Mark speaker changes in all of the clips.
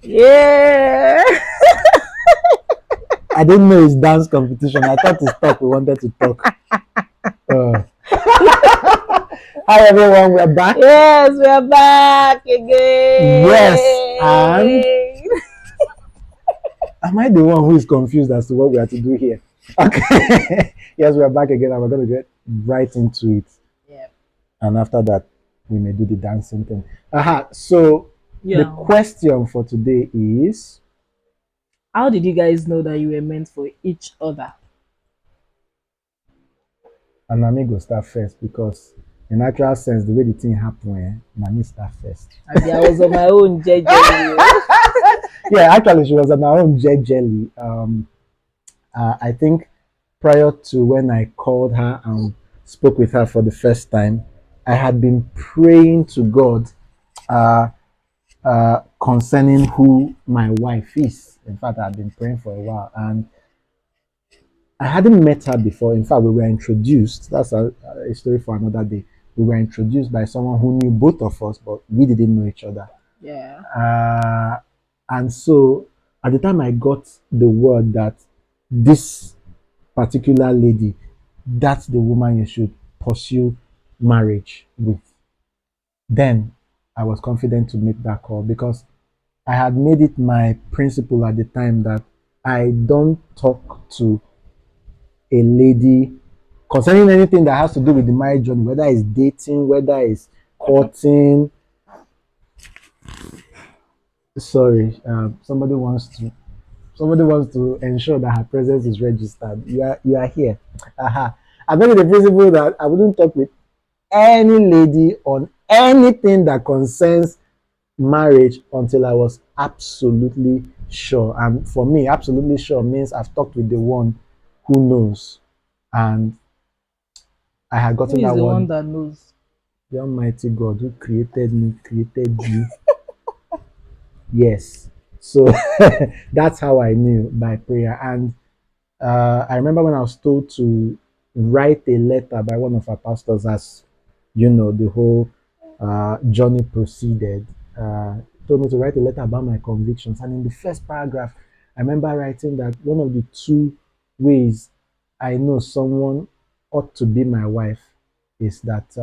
Speaker 1: Yeah.
Speaker 2: I didn't know it's dance competition. I thought it's talk. We wanted to talk. Uh, Hi everyone, we're back.
Speaker 1: Yes, we are back
Speaker 2: Yes, and
Speaker 1: again.
Speaker 2: am I the one who is confused as to what we are to do here? Okay. Yes, we are back again, and we're going to get right into it.
Speaker 1: Yeah.
Speaker 2: And after that, we may do the dancing thing. Aha. So the
Speaker 1: Yeah.
Speaker 2: question for today is,
Speaker 1: How did you guys know that you were meant for each other?
Speaker 2: and Nami go start first because in actual sense, the way the thing happened, Nami start first.
Speaker 1: I was on my own, JJ.
Speaker 2: Yeah, actually, she was on her own jelly. I think prior to when I called her and spoke with her for the first time, I had been praying to God uh, concerning who my wife is. In fact, I had been praying for a while, and I hadn't met her before. In fact, we were introduced. That's a story for another day. We were introduced by someone who knew both of us, but we didn't know each other.
Speaker 1: Yeah.
Speaker 2: Uh, and so at the time I got the word that this particular lady, that's the woman you should pursue marriage with, then I was confident to make that call because I had made it my principle at the time that I don't talk to a lady concerning anything that has to do with the marriage journey, whether it's dating, whether it's courting. Sorry, somebody wants to ensure that her presence is registered. You are here. Aha. I made it a principle that I wouldn't talk with any lady on anything that concerns marriage until I was absolutely sure. And for me, absolutely sure means I've talked with the one who knows. And I had
Speaker 1: Who
Speaker 2: gotten
Speaker 1: is
Speaker 2: that
Speaker 1: the one
Speaker 2: word.
Speaker 1: that knows?
Speaker 2: The Almighty God who created me, created you. Yes. So that's how I knew by prayer. And I remember when I was told to write a letter by one of our pastors as the whole journey proceeded. Told me to write a letter about my convictions. And in the first paragraph, I remember writing that one of the two ways I know someone ought to be my wife is that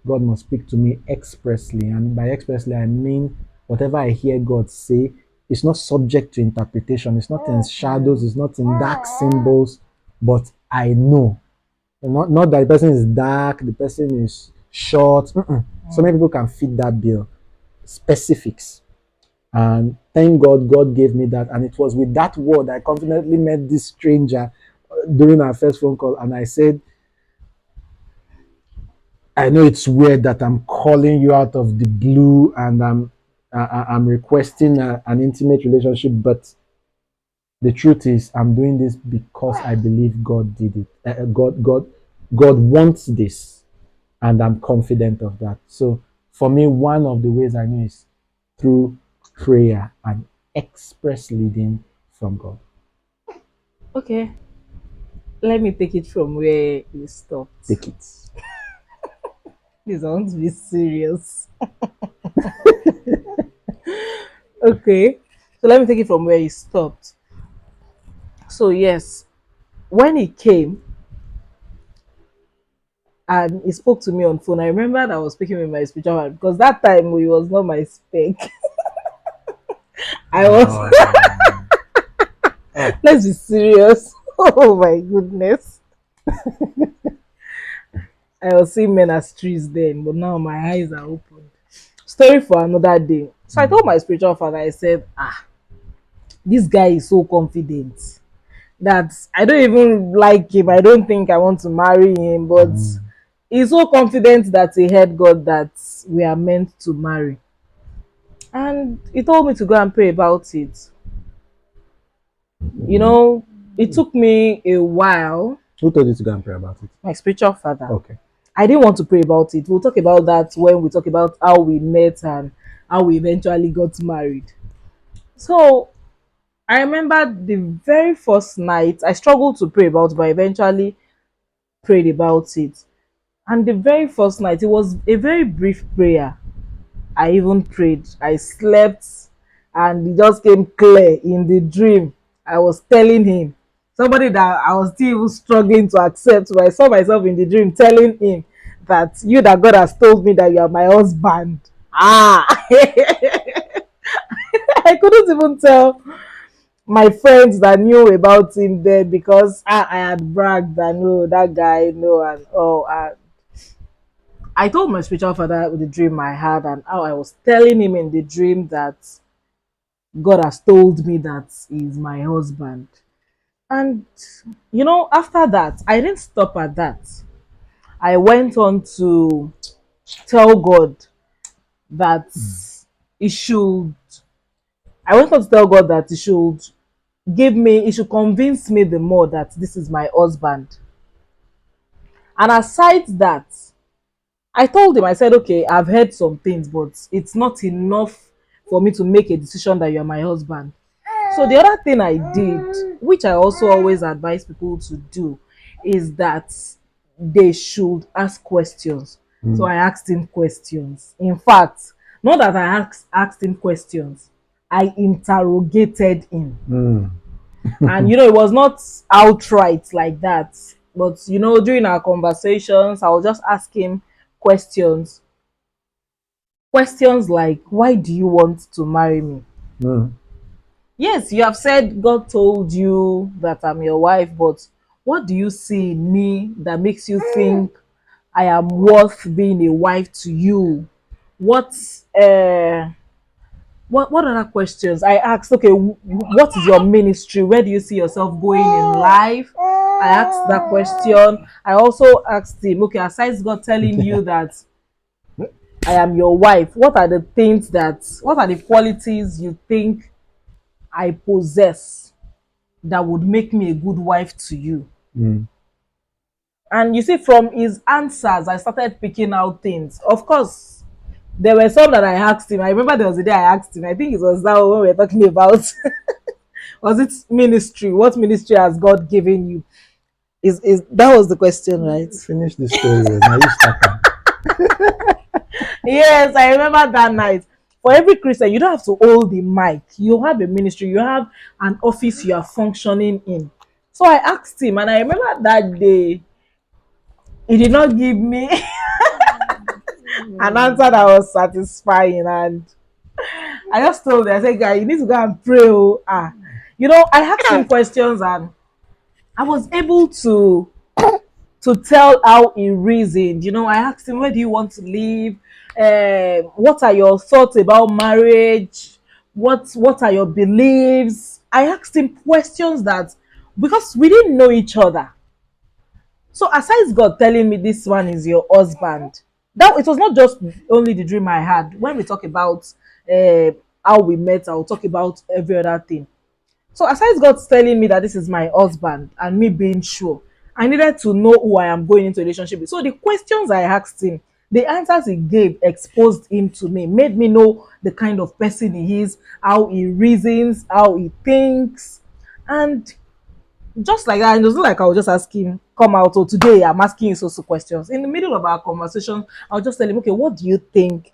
Speaker 2: God must speak to me expressly. And by expressly, I mean whatever I hear God say, it's not subject to interpretation, it's not in shadows, it's not in dark symbols, but I know. Not that the person is dark, the person is short. Mm-mm. So many people can fit that bill. Specifics. And thank God, God gave me that. And it was with that word I confidently met this stranger during our first phone call. And I said, I know it's weird that I'm calling you out of the blue and I'm requesting an intimate relationship, but the truth is I'm doing this because I believe God did it. God wants this, and I'm confident of that. So for me, one of the ways I know is through prayer and express leading from God.
Speaker 1: Okay. Let me take it from where you stopped.
Speaker 2: Take it.
Speaker 1: Please, I want to be serious. Okay. So let me take it from where you stopped. So yes, when he came and he spoke to me on phone, I remember that I was speaking with my spiritual father because that time he was not my spec. I was
Speaker 2: Oh, oh.
Speaker 1: let's be serious. Oh my goodness. I was seeing men as trees then, but now my eyes are open. Story for another day. So I told my spiritual father, I said, this guy is so confident that I don't even like him. I don't think I want to marry him, but
Speaker 2: Mm.
Speaker 1: he's so confident that he heard God that we are meant to marry. And he told me to go and pray about it. You know, it took me a while.
Speaker 2: Who told you to go and pray about it?
Speaker 1: My spiritual father.
Speaker 2: Okay.
Speaker 1: I didn't want to pray about it. We'll talk about that when we talk about how we met and how we eventually got married. So I remember the very first night I struggled to pray about, but I eventually prayed about it. And the very first night, it was a very brief prayer. I even prayed. I slept. and it just came clear in the dream. I was telling him somebody that I was still even struggling to accept. But I saw myself in the dream telling him that you that God has told me that you are my husband. Ah, I couldn't even tell my friends that knew about him then because I had bragged that no, that guy, no, and oh, I told my spiritual father the dream I had and how I was telling him in the dream that God has told me that he's my husband. And after that, I didn't stop at that. I went on to tell God that he should, I went on to tell God that he should convince me the more that this is my husband. And aside that, I told him, I said, okay, I've heard some things, but it's not enough for me to make a decision that you're my husband. So the other thing I did, which I also always advise people to do, is that they should ask questions. So
Speaker 2: Mm.
Speaker 1: I asked him questions. In fact, not that I asked him questions, I interrogated him.
Speaker 2: Mm.
Speaker 1: And it was not outright like that. But during our conversations, I will just ask him questions. Questions like, why do you want to marry me?
Speaker 2: Mm.
Speaker 1: Yes, you have said God told you that I'm your wife, but what do you see in me that makes you think I am worth being a wife to you? What uh what other questions? I asked, okay, what is your ministry? Where do you see yourself going in life? I asked that question. I also asked him, okay, aside God telling you that I am your wife, what are the qualities you think I possess that would make me a good wife to you?
Speaker 2: Mm.
Speaker 1: And you see, from his answers, I started picking out things. Of course, there were some that I asked him. I remember there was a day I asked him, I think it was that one we were talking about. Was it ministry? What ministry has God given you? Is that was the question, right?
Speaker 2: Finish the story. Now you start.
Speaker 1: Yes, I remember that night. For every Christian, you don't have to hold the mic. You have a ministry, you have an office you are functioning in. So I asked him, and I remember that day, he did not give me an answer that was satisfying. And I just told him, I said, guy, you need to go and pray. Oh. I asked him questions and I was able to tell how he reasoned. I asked him, where do you want to live? What are your thoughts about marriage? What are your beliefs? I asked him questions that, because we didn't know each other. So aside God telling me this one is your husband, that it was not just only the dream I had. When we talk about uh, how we met, I'll talk about every other thing. So aside God telling me that this is my husband and me being sure, I needed to know who I am going into a relationship with. So the questions I asked him, the answers he gave exposed him to me, made me know the kind of person he is, how he reasons, how he thinks. And just like that, it was not like I was just asking, come out, or today I'm asking you so questions. In the middle of our conversation, I'll just tell him, okay, what do you think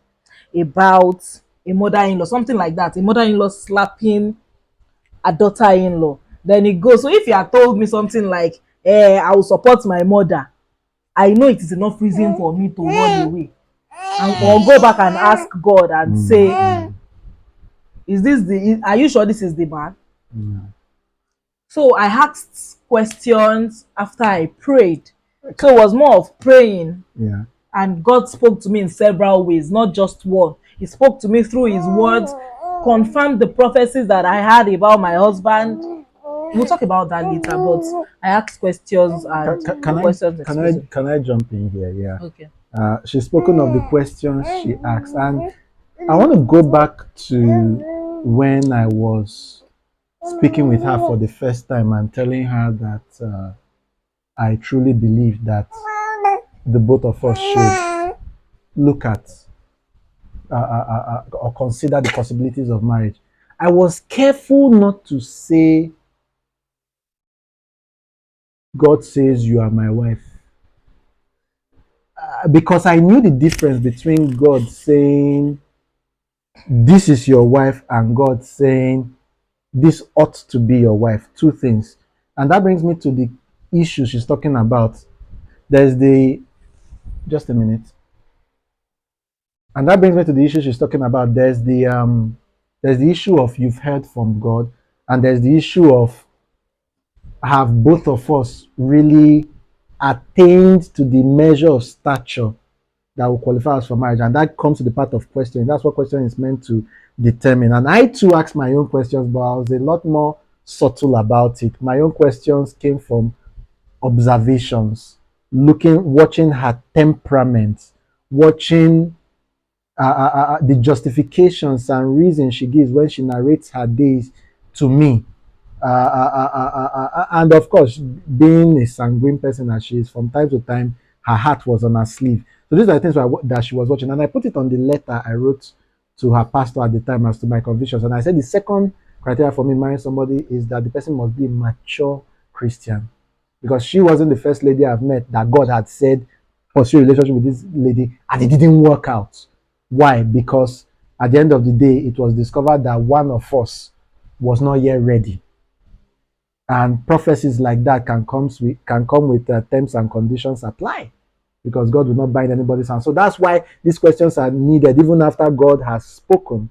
Speaker 1: about a mother-in-law, something like that, a mother-in-law slapping a daughter-in-law? Then it goes, so if you had told me something like, I will support my mother, I know it is enough reason for me to run away and or go back and ask God and say, are you sure this is the man?
Speaker 2: Mm.
Speaker 1: So I asked questions after I prayed. So it was more of praying,
Speaker 2: Yeah.
Speaker 1: and God spoke to me in several ways, not just one. He spoke to me through his words, confirmed the prophecies that I had about my husband. We'll talk about that later, but I asked questions and the
Speaker 2: Can I
Speaker 1: questions
Speaker 2: can I
Speaker 1: exposed.
Speaker 2: can I jump in here? Yeah.
Speaker 1: Okay.
Speaker 2: She's spoken of the questions she asked, and I want to go back to when I was speaking with her for the first time and telling her that I truly believe that the both of us should look at or consider the possibilities of marriage. I was careful not to say, God says you are my wife, because I knew the difference between God saying this is your wife, and God saying this ought to be your wife. Two things. And that brings me to the issue she's talking about. There's the, just a minute. And that brings me to the issue she's talking about. There's the issue of you've heard from God, and there's the issue of have both of us really attained to the measure of stature that will qualify us for marriage. And that comes to the part of questioning. That's what questioning is meant to determine. And I too asked my own questions, but I was a lot more subtle about it. My own questions came from observations, watching her temperament, watching the justifications and reasons she gives when she narrates her days to me. And of course, being a sanguine person as she is, from time to time, her heart was on her sleeve. So these are the things that she was watching. And I put it on the letter I wrote to her pastor at the time as to my convictions. And I said the second criteria for me marrying somebody is that the person must be a mature Christian. Because she wasn't the first lady I've met that God had said, pursue a relationship with this lady, and it didn't work out. Why? Because at the end of the day, it was discovered that one of us was not yet ready, and prophecies like that can come with terms and conditions apply, because God will not bind anybody's hand. So that's why these questions are needed even after God has spoken.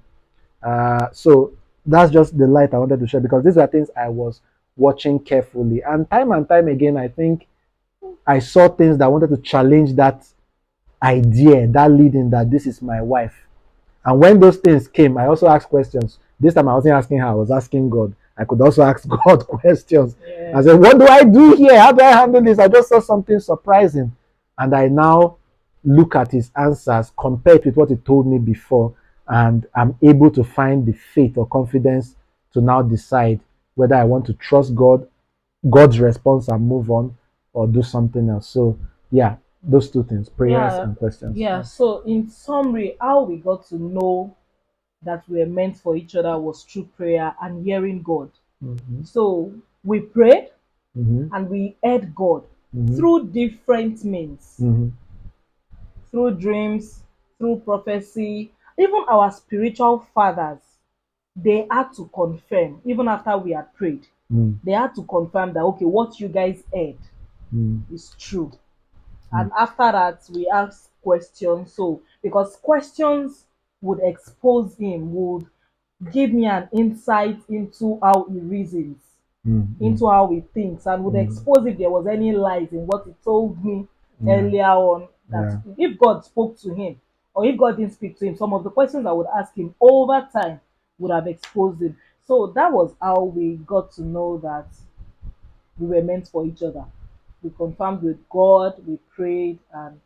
Speaker 2: So that's just the light I wanted to share, because these are things I was watching carefully, and time again, I think I saw things that wanted to challenge that idea, that leading that this is my wife. And when those things came, I also asked questions. This time I wasn't asking her, I was asking God. I could also ask God questions.
Speaker 1: Yeah.
Speaker 2: I said, what do I do here? How do I handle this? I just saw something surprising. And I now look at his answers, compare it with what he told me before, and I'm able to find the faith or confidence to now decide whether I want to trust God, God's response, and move on, or do something else. So, yeah, those two things, prayers
Speaker 1: Yeah.
Speaker 2: and questions.
Speaker 1: Yeah. So in summary, how we got to know that we're meant for each other was through prayer and hearing God.
Speaker 2: Mm-hmm.
Speaker 1: So we prayed
Speaker 2: Mm-hmm.
Speaker 1: and we heard God
Speaker 2: Mm-hmm.
Speaker 1: through different means,
Speaker 2: Mm-hmm.
Speaker 1: through dreams, through prophecy. Even our spiritual fathers, they had to confirm, even after we had prayed,
Speaker 2: Mm,
Speaker 1: they had to confirm that, okay, what you guys heard
Speaker 2: mm,
Speaker 1: is true.
Speaker 2: mm,
Speaker 1: And after that, we asked questions. So, because questions would expose him, would give me an insight into how he reasons,
Speaker 2: mm, mm,
Speaker 1: into how he thinks, and would
Speaker 2: mm.
Speaker 1: expose if there was any lies in what he told me
Speaker 2: Yeah,
Speaker 1: earlier on. That
Speaker 2: yeah,
Speaker 1: if God spoke to him or if God didn't speak to him, some of the questions I would ask him over time would have exposed him. So that was how we got to know that we were meant for each other. We confirmed with God, we prayed, and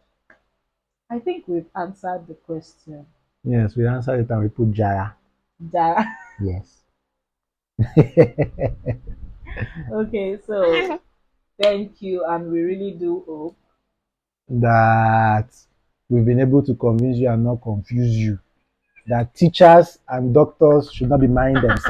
Speaker 1: I think we've answered the question.
Speaker 2: yes. We answered it and we put Jaya.
Speaker 1: Ja-
Speaker 2: Yes.
Speaker 1: okay, so thank you, and we really do hope.
Speaker 2: That we've been able to convince you and not confuse you. That teachers and doctors should not be marrying themselves.